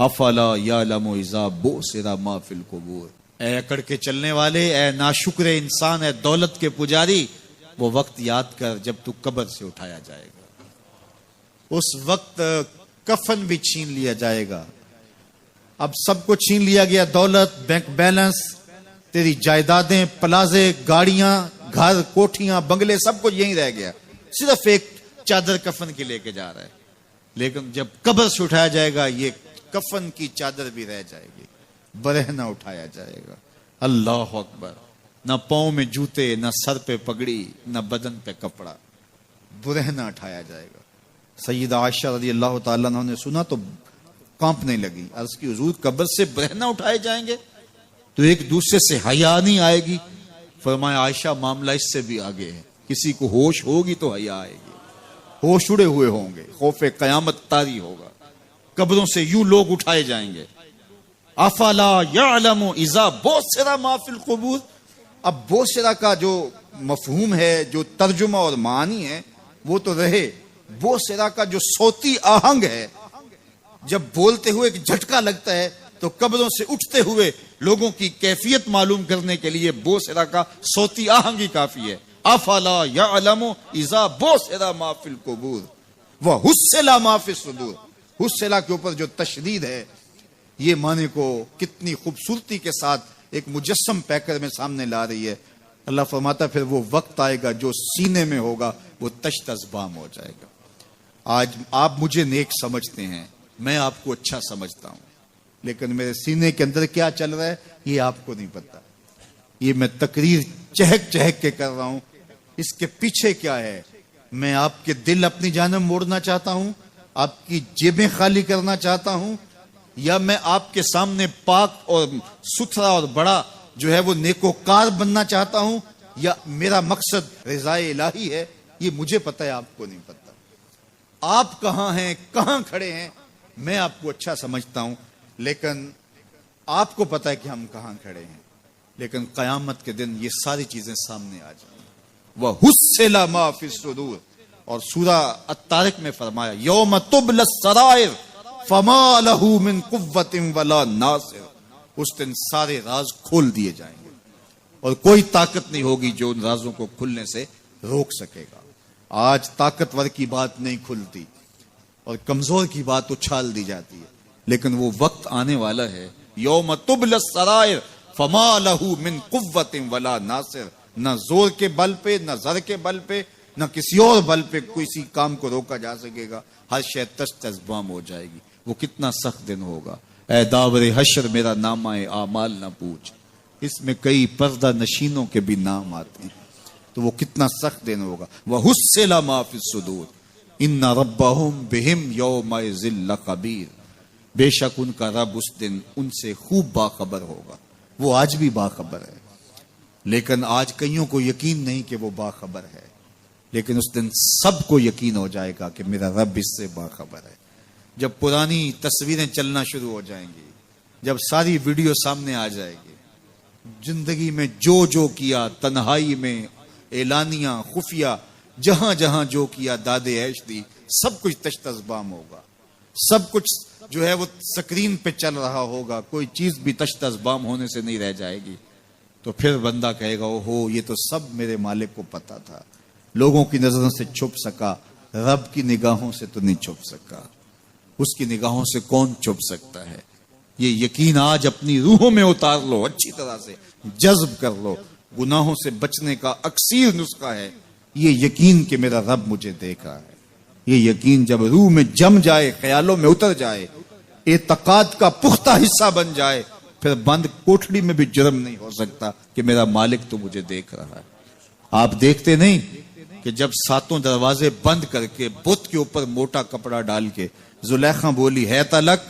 افلا یعلم اذا بعثر ما فی القبور. اے اکڑ کے چلنے والے، اے ناشکر انسان، اے دولت کے پجاری، وہ وقت یاد کر جب تو قبر سے اٹھایا جائے گا. اس وقت کفن بھی چھین لیا جائے گا. اب سب کو چھین لیا گیا، دولت، بینک بیلنس، تیری جائیدادیں، پلازے، گاڑیاں، گھر، کوٹھیاں، بنگلے، سب کچھ یہیں رہ گیا. صرف ایک چادر کفن کی لے کے جا رہا ہے. لیکن جب قبر سے اٹھایا جائے گا یہ کفن کی چادر بھی رہ جائے گی، برہنہ اٹھایا جائے گا. اللہ اکبر. نہ پاؤں میں جوتے، نہ سر پہ پگڑی، نہ بدن پہ کپڑا، برہنہ اٹھایا جائے گا. سیدہ عائشہ رضی اللہ تعالیٰ عنہ نے سنا تو کانپنے لگی. عرض کی حضور قبر سے برہنہ اٹھائے جائیں گے تو ایک دوسرے سے حیا نہیں آئے گی؟ فرمایا عائشہ معاملہ اس سے بھی آگے ہے. کسی کو ہوش ہوگی تو حیا آئے گی. ہوش اڑے ہوئے ہوں گے، خوف قیامت طاری ہوگا. قبروں سے یوں لوگ اٹھائے جائیں گے. افلا یعلم اذا بعثر ما فی القبور. اب بعثر کا جو مفہوم ہے، جو ترجمہ اور معنی ہے وہ تو رہے. بعثر کا جو صوتی آہنگ ہے، جب بولتے ہوئے ایک جھٹکا لگتا ہے تو قبروں سے اٹھتے ہوئے لوگوں کی کیفیت معلوم کرنے کے لیے بعثر کا صوتی آہنگ ہی کافی ہے. افلا یعلم اذا بعثر ما فی القبور وحصل ما فی الصدور. حصل کے اوپر جو تشدید ہے، یہ معنی کو کتنی خوبصورتی کے ساتھ ایک مجسم پیکر میں سامنے لا رہی ہے. اللہ فرماتا پھر وہ وقت آئے گا جو سینے میں ہوگا وہ تشت ازبام ہو جائے گا. آج آپ مجھے نیک سمجھتے ہیں، میں آپ کو اچھا سمجھتا ہوں، لیکن میرے سینے کے اندر کیا چل رہا ہے یہ آپ کو نہیں پتا. یہ میں تقریر چہک چہک کے کر رہا ہوں، اس کے پیچھے کیا ہے؟ میں آپ کے دل اپنی جانب موڑنا چاہتا ہوں، آپ کی جیبیں خالی کرنا چاہتا ہوں، یا میں آپ کے سامنے پاک اور ستھرا اور بڑا جو ہے وہ نیکوکار بننا چاہتا ہوں، یا میرا مقصد رضائے الہی ہے؟ یہ مجھے پتا ہے، آپ کو نہیں پتا. آپ کہاں ہیں، کہاں کھڑے ہیں، میں آپ کو اچھا سمجھتا ہوں، لیکن آپ کو پتا ہے کہ ہم کہاں کھڑے ہیں. لیکن قیامت کے دن یہ ساری چیزیں سامنے آ جائیں. وَحُصِّلَ مَا فِي الصُّدُورِ. اور سورہ الطارق میں فرمایا یوم تبل السرائر فما لہ من قوت ولا ناصر. اس دن سارے راز کھول دیے جائیں گے اور کوئی طاقت نہیں ہوگی جو ان رازوں کو کھلنے سے روک سکے گا. آج طاقتور کی بات نہیں کھلتی اور کمزور کی بات اچھال دی جاتی ہے، لیکن وہ وقت آنے والا ہے یوم تبل السرائر فما لہ من قوت ولا ناصر. نہ زور کے بل پہ، نہ زر کے بل پہ، نہ کسی اور بل پہ کسی کام کو روکا جا سکے گا. ہر شے تشت ازبام ہو جائے گی. وہ کتنا سخت دن ہوگا. اے داور حشر میرا نامہ اعمال نہ پوچھ، اس میں کئی پردہ نشینوں کے بھی نام آتے ہیں. تو وہ کتنا سخت دن ہوگا. وَحُصِّلَ مَا فِي الصُّدُورِ إِنَّ رَبَّهُمْ بِهِمْ يَوْمَئِذٍ لَخَبِيرٌ. بے شک ان کا رب اس دن ان سے خوب باخبر ہوگا. وہ آج بھی باخبر ہے، لیکن آج کئیوں کو یقین نہیں کہ وہ باخبر ہے. لیکن اس دن سب کو یقین ہو جائے گا کہ میرا رب اس سے باخبر ہے. جب پرانی تصویریں چلنا شروع ہو جائیں گی، جب ساری ویڈیو سامنے آ جائے گی، زندگی میں جو کیا، تنہائی میں، اعلانیہ، خفیہ، جہاں جہاں جو کیا، داد عیش دی، سب کچھ تشت ازبام ہوگا. سب کچھ جو ہے وہ سکرین پہ چل رہا ہوگا. کوئی چیز بھی تشت ازبام ہونے سے نہیں رہ جائے گی. تو پھر بندہ کہے گا اوہو یہ تو سب میرے مالک کو پتا تھا. لوگوں کی نظروں سے چھپ سکا، رب کی نگاہوں سے تو نہیں چھپ سکا. اس کی نگاہوں سے کون چھپ سکتا ہے؟ یہ یقین آج اپنی روحوں میں اتار لو، اچھی طرح سے جذب کر لو. گناہوں سے بچنے کا اکثیر نسخہ ہے یہ یقین کہ میرا رب مجھے دیکھا ہے. یہ یقین جب روح میں جم جائے، خیالوں میں اتر جائے، اعتقاد کا پختہ حصہ بن جائے، پھر بند کوٹھڑی میں بھی جرم نہیں ہو سکتا کہ میرا مالک تو مجھے دیکھ رہا ہے. آپ دیکھتے نہیں کہ جب ساتوں دروازے بند کر کے بت کے اوپر موٹا کپڑا ڈال کے زلیخا بولی ہے تلک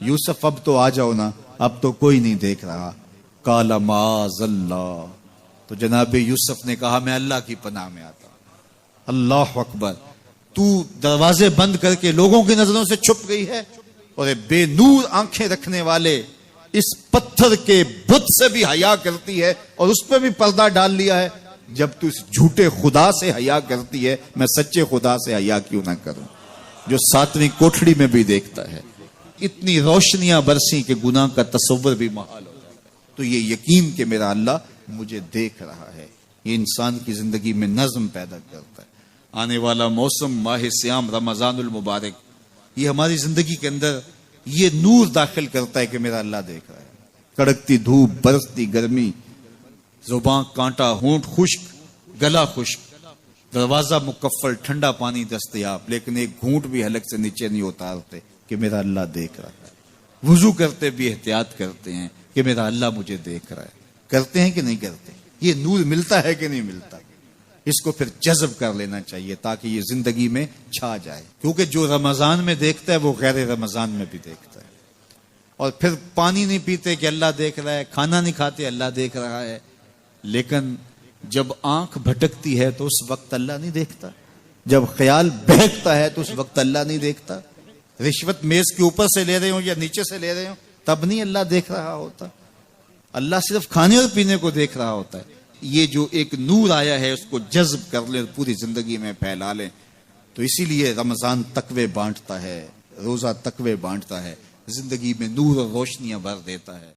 یوسف اب تو آ جاؤ نا، اب تو کوئی نہیں دیکھ رہا. قال معاذ اللہ. تو جناب یوسف نے کہا میں اللہ کی پناہ میں آتا. اللہ اکبر. تو دروازے بند کر کے لوگوں کی نظروں سے چھپ گئی ہے، اور بے نور آنکھیں رکھنے والے اس پتھر کے بت سے بھی حیا کرتی ہے اور اس پہ بھی پردہ ڈال لیا ہے. جب تو اس جھوٹے خدا سے حیا کرتی ہے، میں سچے خدا سے حیا کیوں نہ کروں جو 7ویں کوٹھڑی میں بھی دیکھتا ہے. اتنی روشنیاں برسی کہ گناہ کا تصور بھی محال ہو جاتا ہے۔ تو یہ یقین کہ میرا اللہ مجھے دیکھ رہا ہے، یہ انسان کی زندگی میں نظم پیدا کرتا ہے۔ آنے والا موسم ماہ سیام رمضان المبارک، یہ ہماری زندگی کے اندر یہ نور داخل کرتا ہے کہ میرا اللہ دیکھ رہا ہے۔ کڑکتی دھوپ، برستی گرمی، زباں کانٹا، ہونٹ خشک، گلا خشک، دروازہ مکفل، ٹھنڈا پانی دستیاب، لیکن ایک گھونٹ بھی حلق سے نیچے نہیں اتارتے کہ میرا اللہ دیکھ رہا ہے۔ وضو کرتے بھی احتیاط کرتے ہیں کہ میرا اللہ مجھے دیکھ رہا ہے۔ کرتے ہیں کہ نہیں کرتے؟ یہ نور ملتا ہے کہ نہیں ملتا؟ اس کو پھر جذب کر لینا چاہیے تاکہ یہ زندگی میں چھا جائے، کیونکہ جو رمضان میں دیکھتا ہے وہ غیر رمضان میں بھی دیکھتا ہے۔ اور پھر پانی نہیں پیتے کہ اللہ دیکھ رہا ہے، کھانا نہیں کھاتے اللہ دیکھ رہا ہے، لیکن جب آنکھ بھٹکتی ہے تو اس وقت اللہ نہیں دیکھتا، جب خیال بہکتا ہے تو اس وقت اللہ نہیں دیکھتا، رشوت میز کے اوپر سے لے رہے ہوں یا نیچے سے لے رہے ہوں تب نہیں اللہ دیکھ رہا ہوتا، اللہ صرف کھانے اور پینے کو دیکھ رہا ہوتا ہے۔ یہ جو ایک نور آیا ہے اس کو جذب کر لیں، پوری زندگی میں پھیلا لیں۔ تو اسی لیے رمضان تقوی بانٹتا ہے، روزہ تقوی بانٹتا ہے، زندگی میں نور اور روشنیاں بھر دیتا ہے۔